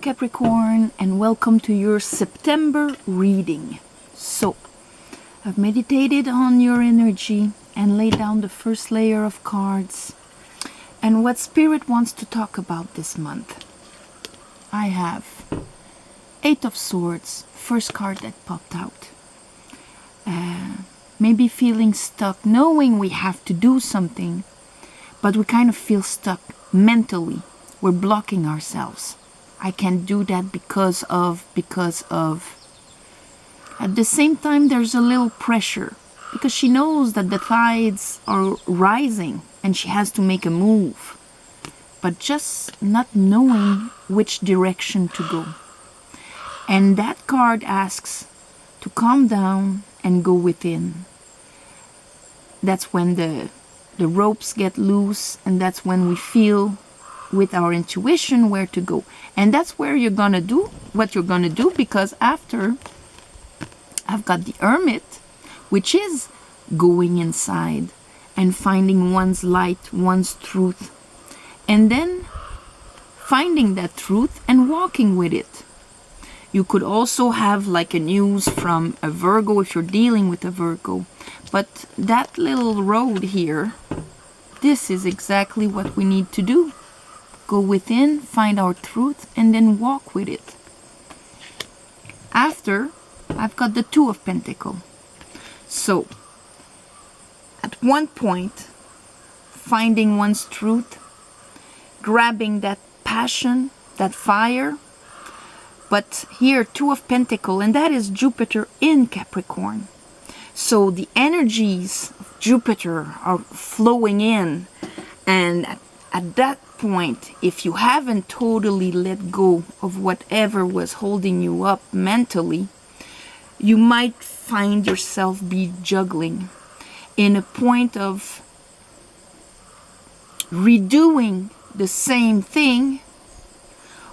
Capricorn, and welcome to your September reading. So, I've meditated on your energy and laid down the first layer of cards and what Spirit wants to talk about this month. I have Eight of Swords, first card that popped out. Maybe feeling stuck, knowing we have to do something, but we kind of feel stuck mentally. We're blocking ourselves. I can't do that because of. At the same time, there's a little pressure because she knows that the tides are rising and she has to make a move, but just not knowing which direction to go. And that card asks to calm down and go within. That's when the ropes get loose, and that's when we feel with our intuition where to go. And that's where you're gonna do what you're gonna do, because after I've got the Hermit, which is going inside and finding one's light, one's truth, and then finding that truth and walking with it. You could also have like a news from a Virgo if you're dealing with a Virgo. But that little road here, this is exactly what we need to do. Go within, find our truth, and then walk with it. After, I've got the Two of Pentacles. So, at one point, finding one's truth, grabbing that passion, that fire. But here, Two of Pentacles, and that is Jupiter in Capricorn. So the energies of Jupiter are flowing in, and at that point, if you haven't totally let go of whatever was holding you up mentally, you might find yourself be juggling in a point of redoing the same thing,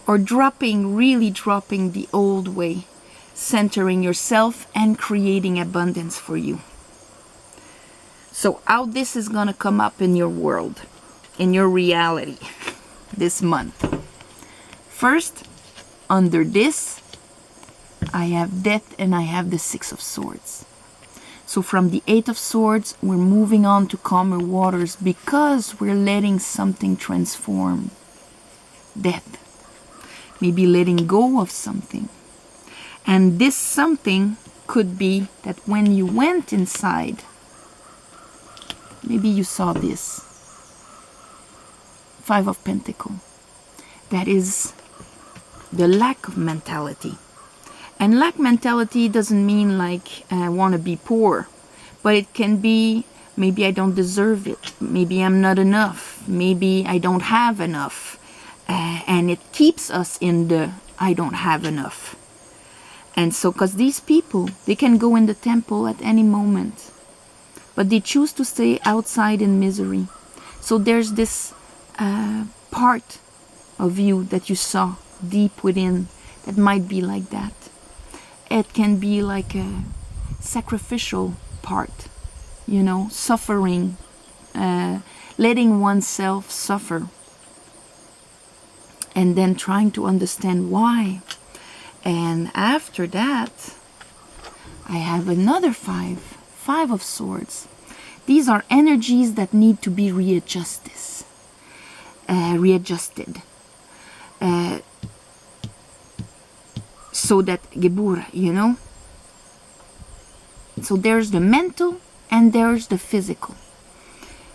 or really dropping the old way, centering yourself and creating abundance for you. So how this is gonna come up in your world, in your reality this month. First, under this, I have Death and I have the Six of Swords. So from the Eight of Swords, we're moving on to calmer waters because we're letting something transform. Death. Maybe letting go of something. And this something could be that when you went inside, maybe you saw this. Five of Pentacles. That is the lack of mentality. And lack mentality doesn't mean like I want to be poor. But it can be maybe I don't deserve it. Maybe I'm not enough. Maybe I don't have enough. And it keeps us in the I don't have enough. And so, because these people, they can go in the temple at any moment, but they choose to stay outside in misery. So there's this part of you that you saw deep within that might be like that. It can be like a sacrificial part, you know, suffering, letting oneself suffer. And then trying to understand why. And after that, I have another Five of Swords. These are energies that need to be readjusted. So that Gebura, you know. So there's the mental and there's the physical.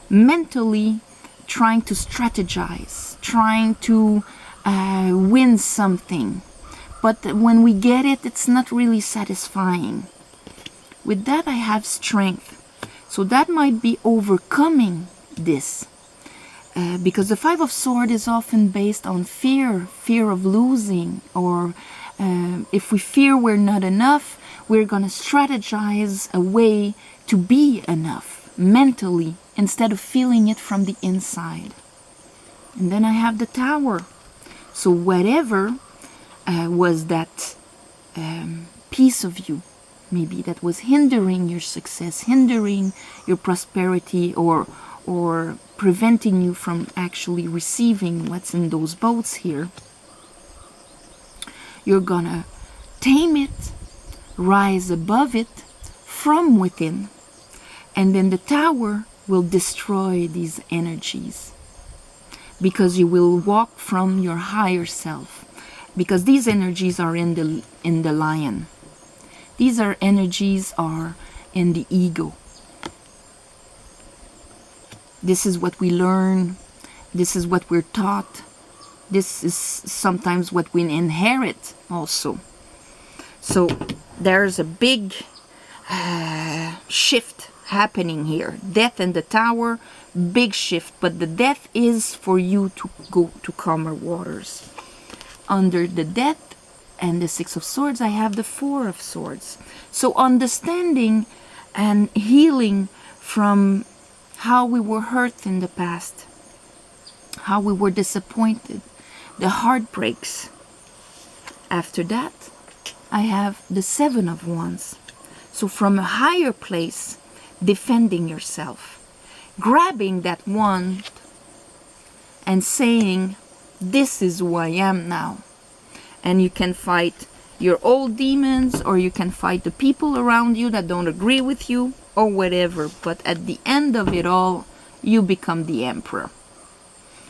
Mentally, trying to strategize, trying to win something, but when we get it, it's not really satisfying. With that, I have strength, so that might be overcoming this, because the Five of Swords is often based on fear of losing, or if we fear we're not enough, we're gonna strategize a way to be enough mentally instead of feeling it from the inside. And then I have the Tower. So whatever was that piece of you, maybe that was hindering your success, hindering your prosperity, or preventing you from actually receiving what's in those boats here, You're gonna tame it, rise above it from within. And then the tower will destroy these energies, because you will walk from your higher self. Because these energies are in the lion. These are energies are in the ego. This is what we learn. This is what we're taught. This is sometimes what we inherit also. So there's a big shift happening here. Death in the tower, big shift. But the death is for you to go to calmer waters. Under the death and the Six of Swords, I have the Four of Swords. So understanding and healing from how we were hurt in the past, how we were disappointed, the heartbreaks. After that, I have the Seven of Wands. So from a higher place, defending yourself, grabbing that wand and saying, this is who I am now. And you can fight your old demons, or you can fight the people around you that don't agree with you, or whatever. But at the end of it all, you become the emperor,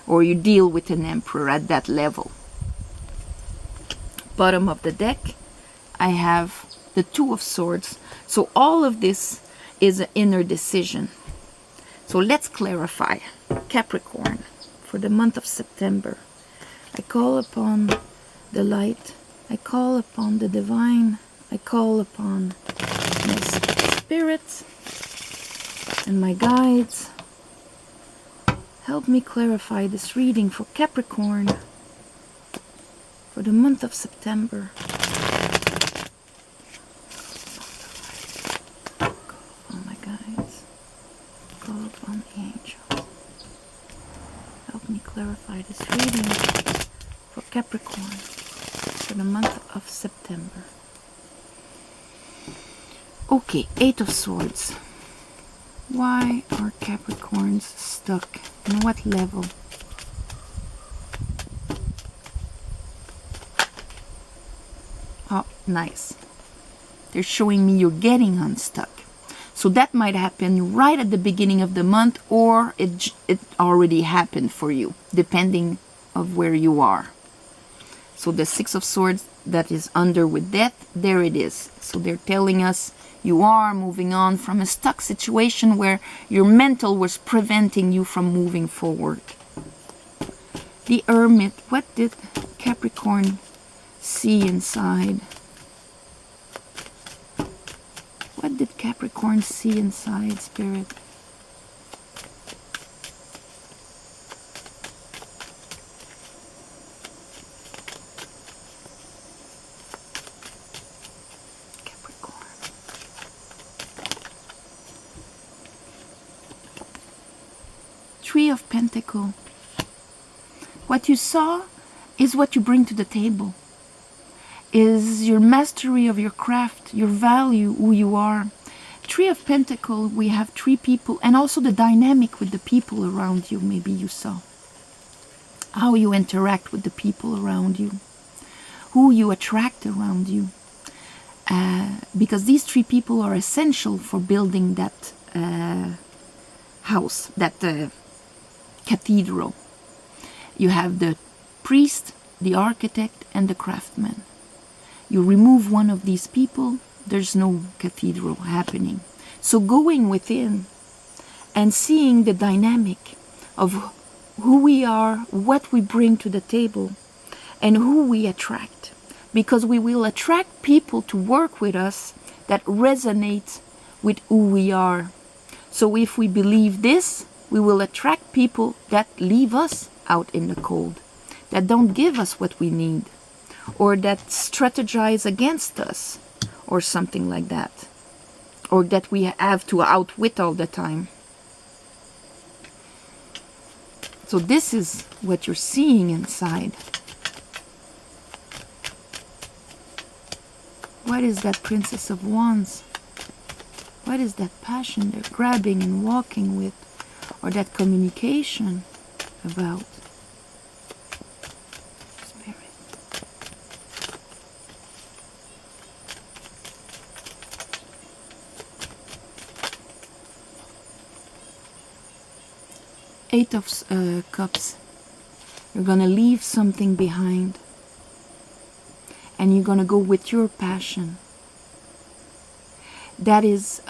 or you deal with an emperor at that level. Bottom of the deck, I have the Two of Swords. So all of this is an inner decision. So let's clarify. Capricorn, for the month of September, I call upon the light. I call upon the divine. I call upon my spirits and my guides. Help me clarify this reading for Capricorn for the month of September. Call upon my guides. Call upon the angels. Help me clarify this reading for Capricorn for the month of September. Okay, Eight of Swords. Why are Capricorns stuck? On what level? Oh, nice. They're showing me you're getting unstuck. So that might happen right at the beginning of the month, or it already happened for you, depending of where you are. So the Six of Swords that is under with death, there it is. So they're telling us you are moving on from a stuck situation where your mental was preventing you from moving forward. The Hermit, what did Capricorn see inside? What did Capricorn see inside, Spirit? Three of Pentacles. What you saw is what you bring to the table. Is your mastery of your craft, your value, who you are. Three of Pentacles, we have three people, and also the dynamic with the people around you, maybe you saw. How you interact with the people around you. Who you attract around you. Because these three people are essential for building that house, that cathedral. You have the priest, the architect, and the craftsman. You remove one of these people, there's no cathedral happening. So going within and seeing the dynamic of who we are, what we bring to the table, and who we attract. Because we will attract people to work with us that resonate with who we are. So if we believe this, we will attract people that leave us out in the cold, that don't give us what we need, or that strategize against us, or something like that, or that we have to outwit all the time. So this is what you're seeing inside. What is that Princess of Wands? What is that passion they're grabbing and walking with? Or that communication about? Spirit. Eight of Cups. You're gonna leave something behind. And you're gonna go with your passion. That is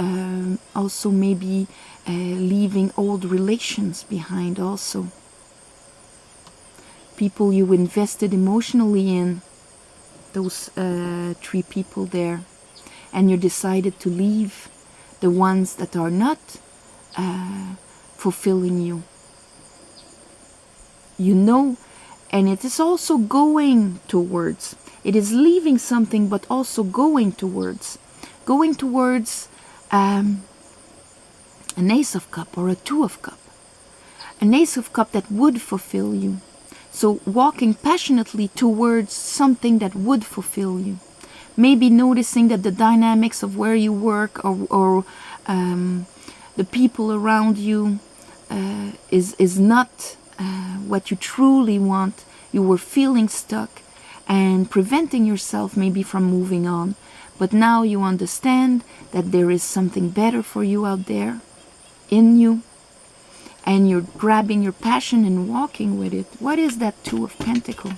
also maybe leaving old relations behind also. People you invested emotionally in, those 3 people there. And you decided to leave the ones that are not fulfilling you. You know, and it is also going towards. It is leaving something, but also going towards. Going towards an Ace of Cup or a 2 of Cup. An Ace of Cup that would fulfill you. So walking passionately towards something that would fulfill you. Maybe noticing that the dynamics of where you work or the people around you is not what you truly want. You were feeling stuck and preventing yourself maybe from moving on. But now you understand that there is something better for you out there in you. And you're grabbing your passion and walking with it. What is that 2 of Pentacles?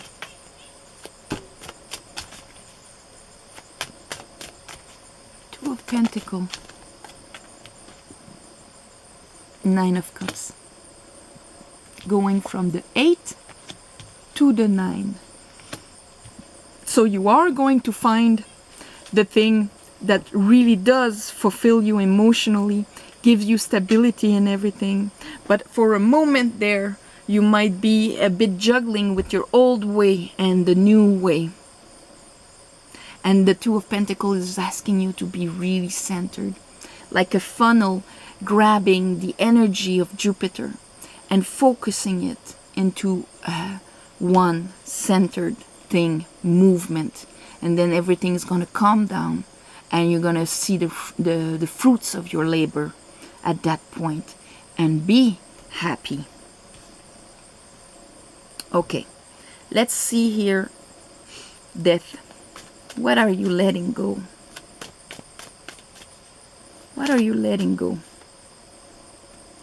Two of Pentacles. 9 of Cups. Going from the 8 to the 9. So you are going to find the thing that really does fulfill you emotionally, gives you stability and everything. But for a moment there, you might be a bit juggling with your old way and the new way. And the 2 of Pentacles is asking you to be really centered, like a funnel grabbing the energy of Jupiter and focusing it into one centered thing, movement. And then everything's going to calm down and you're going to see the fruits of your labor at that point and be happy. Okay, let's see here. Death. What are you letting go? What are you letting go?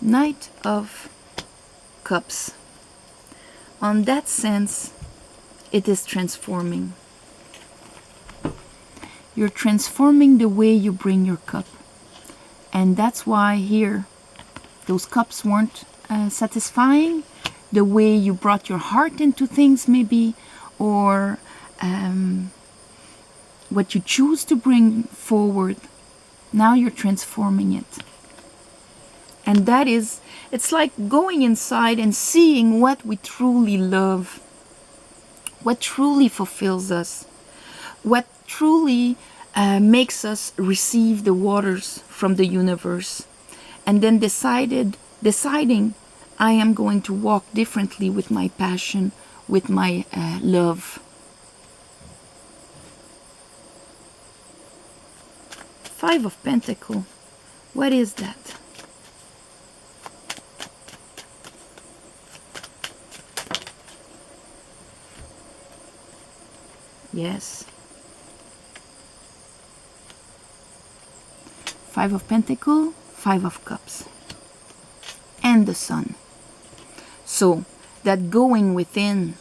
Knight of Cups. On that sense, it is transforming. You're transforming the way you bring your cup. And that's why here, those cups weren't satisfying. The way you brought your heart into things maybe, or what you choose to bring forward. Now you're transforming it. And that is, it's like going inside and seeing what we truly love, what truly fulfills us, what truly makes us receive the waters from the universe. And then deciding, I am going to walk differently with my passion, with my love. Five of Pentacles. What is that? Yes. Five of Pentacles, Five of Cups. And the Sun. So that going within,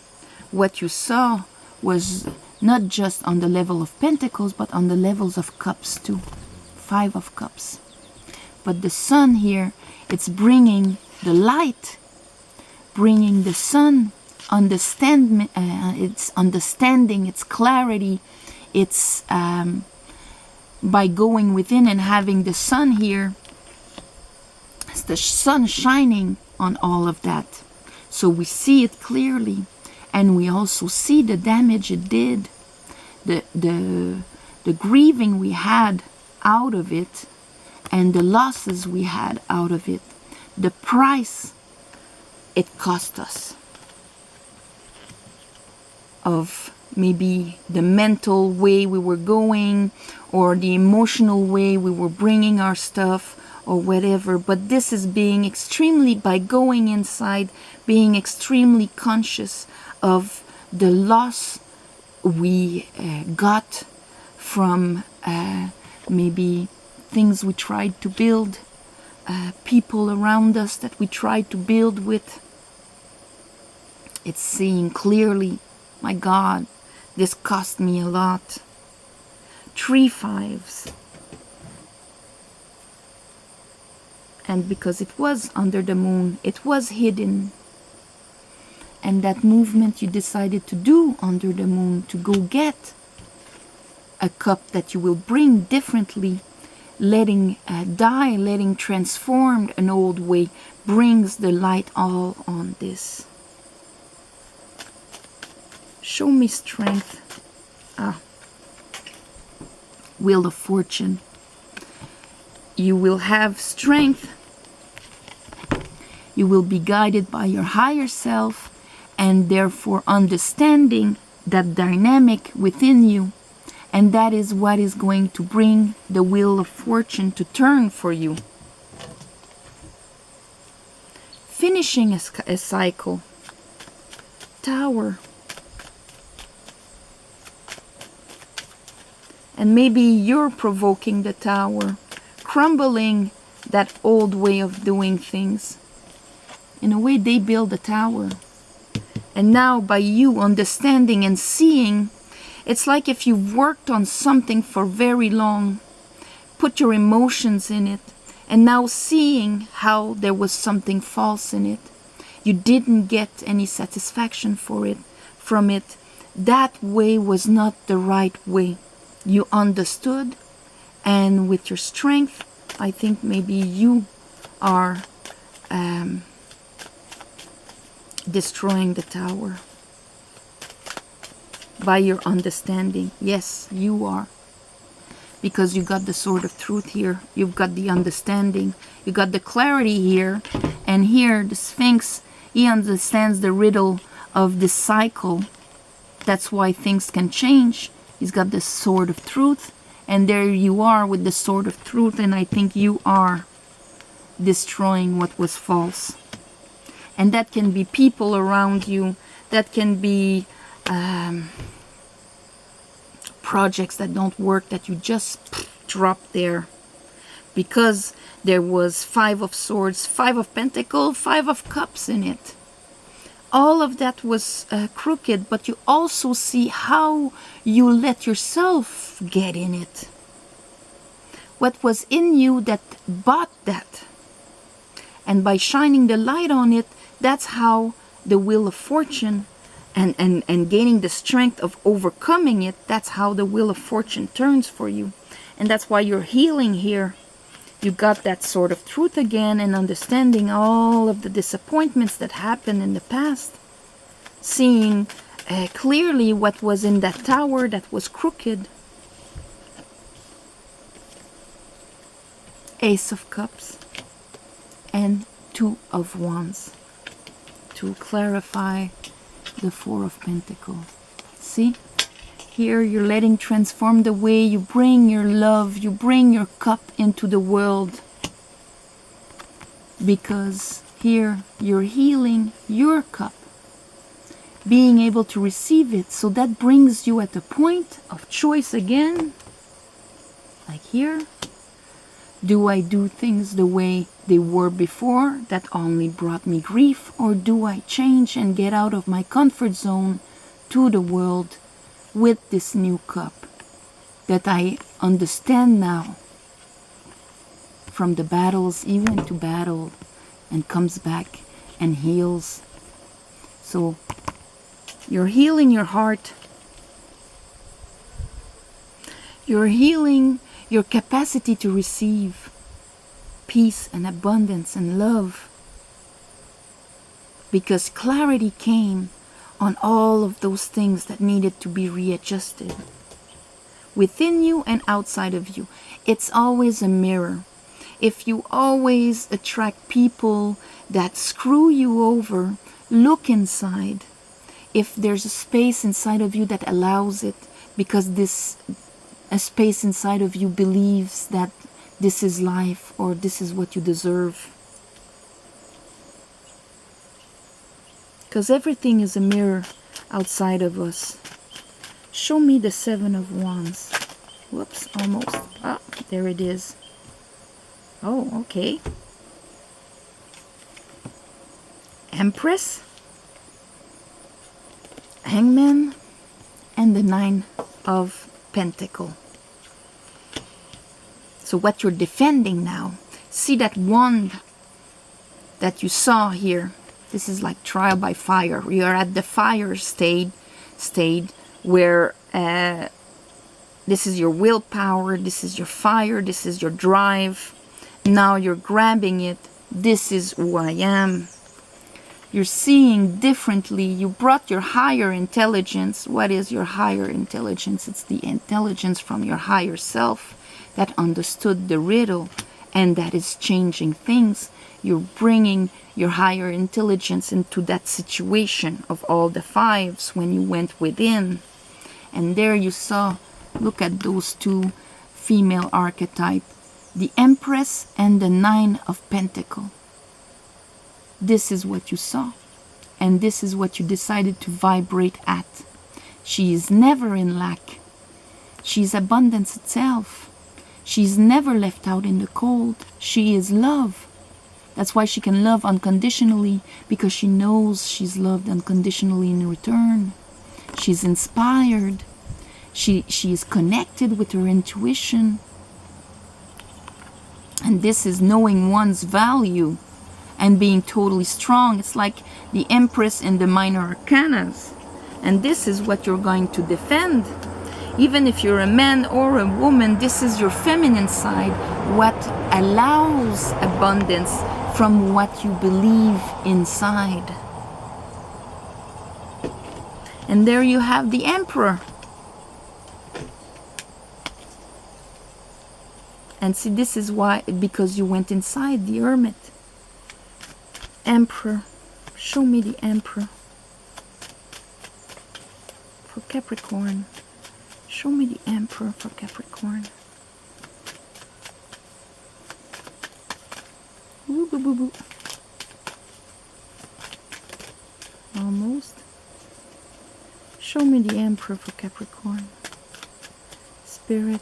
what you saw was not just on the level of Pentacles, but on the levels of Cups too. Five of Cups. But the Sun here, it's bringing the light, bringing the Sun, it's understanding, it's clarity, it's by going within and having the Sun here, it's the Sun shining on all of that. So we see it clearly, and we also see the damage it did, the grieving we had out of it, and the losses we had out of it, the price it cost us of maybe the mental way we were going, or the emotional way we were bringing our stuff, or whatever. But this is being extremely, by going inside, being extremely conscious of the loss we got from maybe things we tried to build, people around us that we try to build with. It's seeing clearly, my God, this cost me a lot. 3 5s. And because it was under the moon, it was hidden. And that movement you decided to do under the moon, to go get a cup that you will bring differently, letting die, letting transform an old way, brings the light all on this. Show me strength. Wheel of Fortune. You will have strength. You will be guided by your higher self, and therefore understanding that dynamic within you. And that is what is going to bring the Wheel of Fortune to turn for you. Finishing a cycle. Tower. And maybe you're provoking the Tower, crumbling that old way of doing things. In a way, they build a tower. And now by you understanding and seeing, it's like if you've worked on something for very long, put your emotions in it, and now seeing how there was something false in it. You didn't get any satisfaction from it. That way was not the right way. You understood, and with your strength, I think maybe you are destroying the tower by your understanding. Yes, you are. Because you got the Sword of Truth here. You've got the understanding. You got the clarity here. And here, the Sphinx, he understands the riddle of this cycle. That's why things can change. He's got the Sword of Truth. And there you are with the Sword of Truth. And I think you are destroying what was false. And that can be people around you. That can be projects that don't work, that you just drop there. Because there was 5 of Swords, 5 of Pentacles, 5 of Cups in it. All of that was crooked, but you also see how you let yourself get in it. What was in you that bought that. And by shining the light on it, that's how the Wheel of Fortune and gaining the strength of overcoming it, that's how the Wheel of Fortune turns for you. And that's why you're healing here. You got that Sword of Truth again, and understanding all of the disappointments that happened in the past. Seeing clearly what was in that tower that was crooked. Ace of Cups and 2 of Wands to clarify the 4 of Pentacles. See? Here you're letting transform the way you bring your love, you bring your cup into the world. Because here you're healing your cup, being able to receive it. So that brings you at a point of choice again. Like here. Do I do things the way they were before that only brought me grief? Or do I change and get out of my comfort zone to the world with this new cup that I understand now? From the battles, he went to battle and comes back and heals. So you're healing your heart. You're healing your capacity to receive peace and abundance and love. Because clarity came on all of those things that needed to be readjusted. Within you and outside of you. It's always a mirror. If you always attract people that screw you over, look inside. If there's a space inside of you that allows it, because a space inside of you believes that this is life or this is what you deserve. Because everything is a mirror outside of us. Show me the 7 of Wands. Whoops, almost. Ah, there it is. Oh, okay. Empress, Hangman, and the Nine of Pentacles. So what you're defending now, see that wand that you saw here. This is like trial by fire. We are at the fire stage where this is your willpower, this is your fire, this is your drive. Now you're grabbing it. This is who I am. You're seeing differently. You brought your higher intelligence. What is your higher intelligence? It's the intelligence from your higher self that understood the riddle and that is changing things. You're bringing your higher intelligence into that situation of all the fives when you went within. And there you saw, look at those two female archetypes, the Empress and the Nine of Pentacles. This is what you saw. And this is what you decided to vibrate at. She is never in lack. She is abundance itself. She's never left out in the cold. She is love. That's why she can love unconditionally, because she knows she's loved unconditionally in return. She's inspired. She is connected with her intuition. And this is knowing one's value and being totally strong. It's like the Empress in the minor arcanas. And this is what you're going to defend. Even if you're a man or a woman, this is your feminine side, what allows abundance from what you believe inside. And there you have the Emperor. And see, this is why, because you went inside the Hermit. Emperor. Show me the Emperor. For Capricorn. Show me the Emperor for Capricorn. Ooh, boo, boo, boo. Almost. Show me the Emperor for Capricorn. Spirit.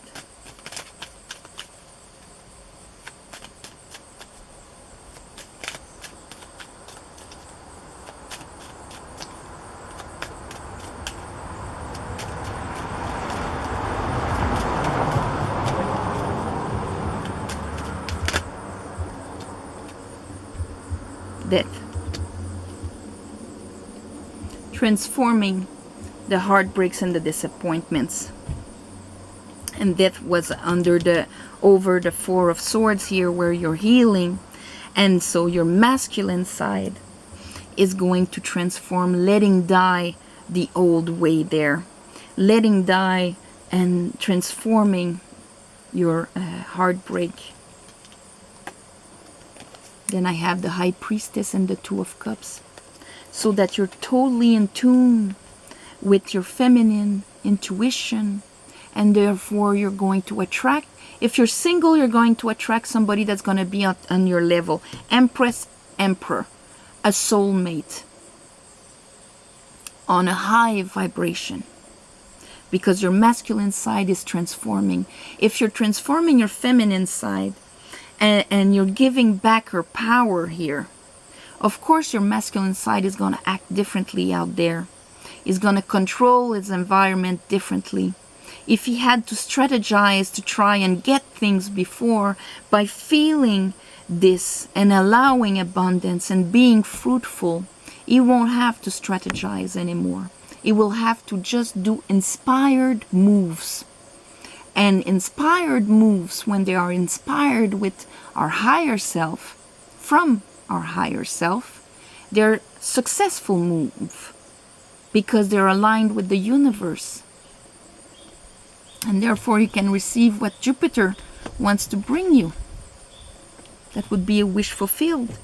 Death. Transforming the heartbreaks and the disappointments. And death was over the Four of Swords here, where you're healing. And so your masculine side is going to transform, letting die the old way there. Letting die and transforming your heartbreak. Then I have the High Priestess and the Two of Cups. So that you're totally in tune with your feminine intuition. And therefore you're going to attract. If you're single, you're going to attract somebody that's going to be on your level. Empress, Emperor. A soulmate. On a high vibration. Because your masculine side is transforming. If you're transforming your feminine side, and you're giving back her power here, of course your masculine side is going to act differently out there. He's going to control his environment differently. If he had to strategize to try and get things before, by feeling this and allowing abundance and being fruitful, he won't have to strategize anymore. He will have to just do inspired moves. And inspired moves, when they are inspired with our higher self, from our higher self, they're successful moves because they're aligned with the universe. And therefore you can receive what Jupiter wants to bring you. That would be a wish fulfilled.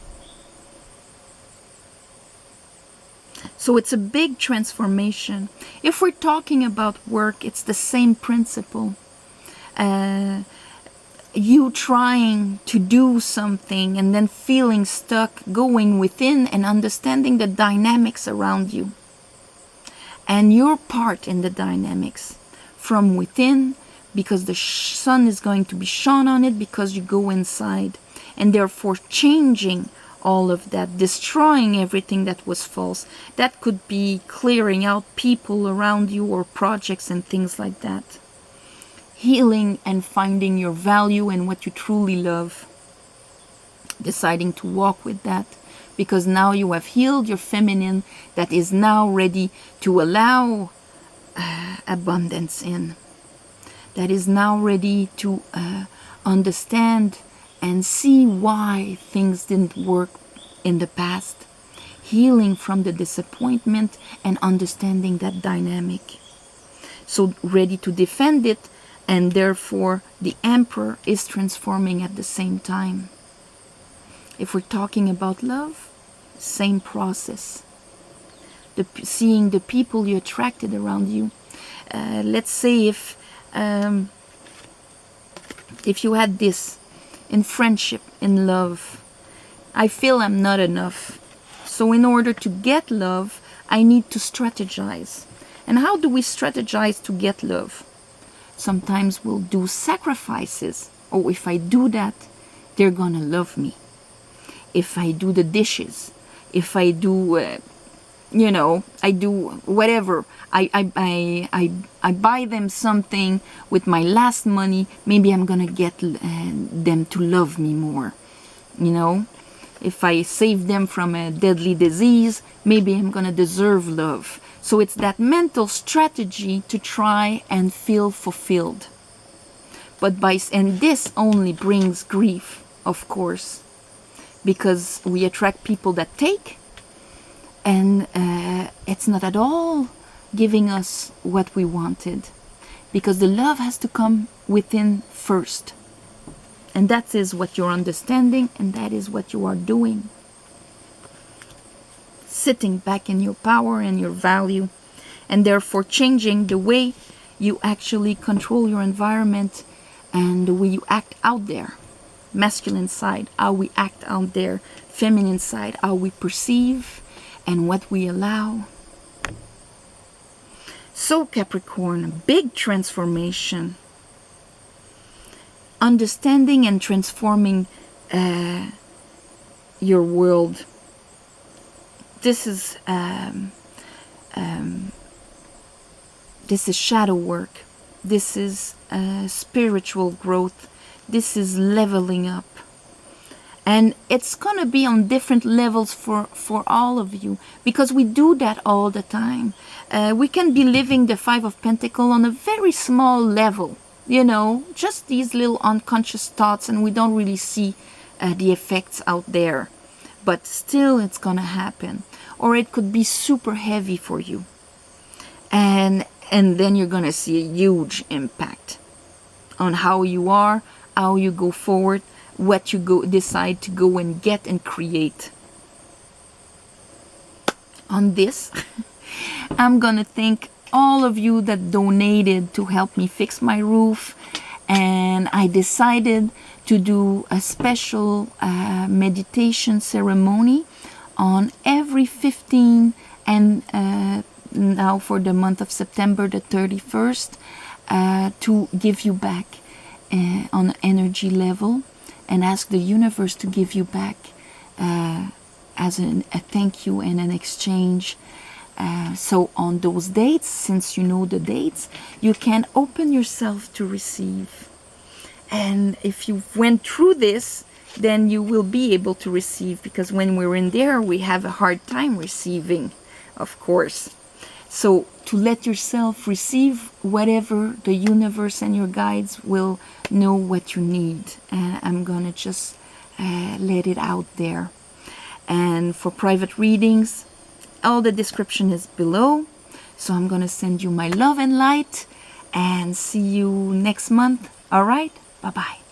So it's a big transformation. If we're talking about work, it's the same principle. You trying to do something and then feeling stuck, going within and understanding the dynamics around you. And your part in the dynamics from within, because the sun is going to be shone on it, because you go inside. And therefore changing all of that, destroying everything that was false. That could be clearing out people around you or projects and things like that. Healing and finding your value and what you truly love. Deciding to walk with that, because now you have healed your feminine that is now ready to allow abundance in. That is now ready to understand and see why things didn't work in the past. Healing from the disappointment and understanding that dynamic. So ready to defend it, and therefore the Emperor is transforming at the same time. If we're talking about love, same process. Seeing the people you attracted around you. Let's say if you had this in friendship, in love, I feel I'm not enough. So in order to get love, I need to strategize. And how do we strategize to get love? Sometimes we'll do sacrifices. Oh, if I do that, they're gonna love me. If I do the dishes, if I do, I do whatever. I buy them something with my last money. Maybe I'm gonna get them to love me more. If I save them from a deadly disease, maybe I'm gonna deserve love. So it's that mental strategy to try and feel fulfilled. And this only brings grief, of course, because we attract people that take, and it's not at all giving us what we wanted, because the love has to come within first. And that is what you're understanding, and that is what you are doing. Sitting back in your power and your value, and therefore changing the way you actually control your environment and the way you act out there. Masculine side, how we act out there. Feminine side, how we perceive and what we allow. So Capricorn, a big transformation. Understanding and transforming your world. This is shadow work. This is spiritual growth. This is leveling up. And it's going to be on different levels for all of you, because we do that all the time. We can be living the Five of Pentacles on a very small level, just these little unconscious thoughts, and we don't really see the effects out there. But still it's going to happen. Or it could be super heavy for you. And then you're going to see a huge impact on how you are, how you go forward, what you decide to go and get and create. On this, I'm going to thank all of you that donated to help me fix my roof. And I decided to do a special meditation ceremony on every 15 and now for the month of September the 31st to give you back on an energy level, and ask the universe to give you back as a thank you and an exchange. So on those dates, since you know the dates, you can open yourself to receive. And if you went through this, then you will be able to receive, because when we're in there, we have a hard time receiving, of course. So to let yourself receive whatever the universe and your guides will know what you need. I'm going to just let it out there. And for private readings, all the description is below. So I'm going to send you my love and light, and see you next month. All right? Bye-bye.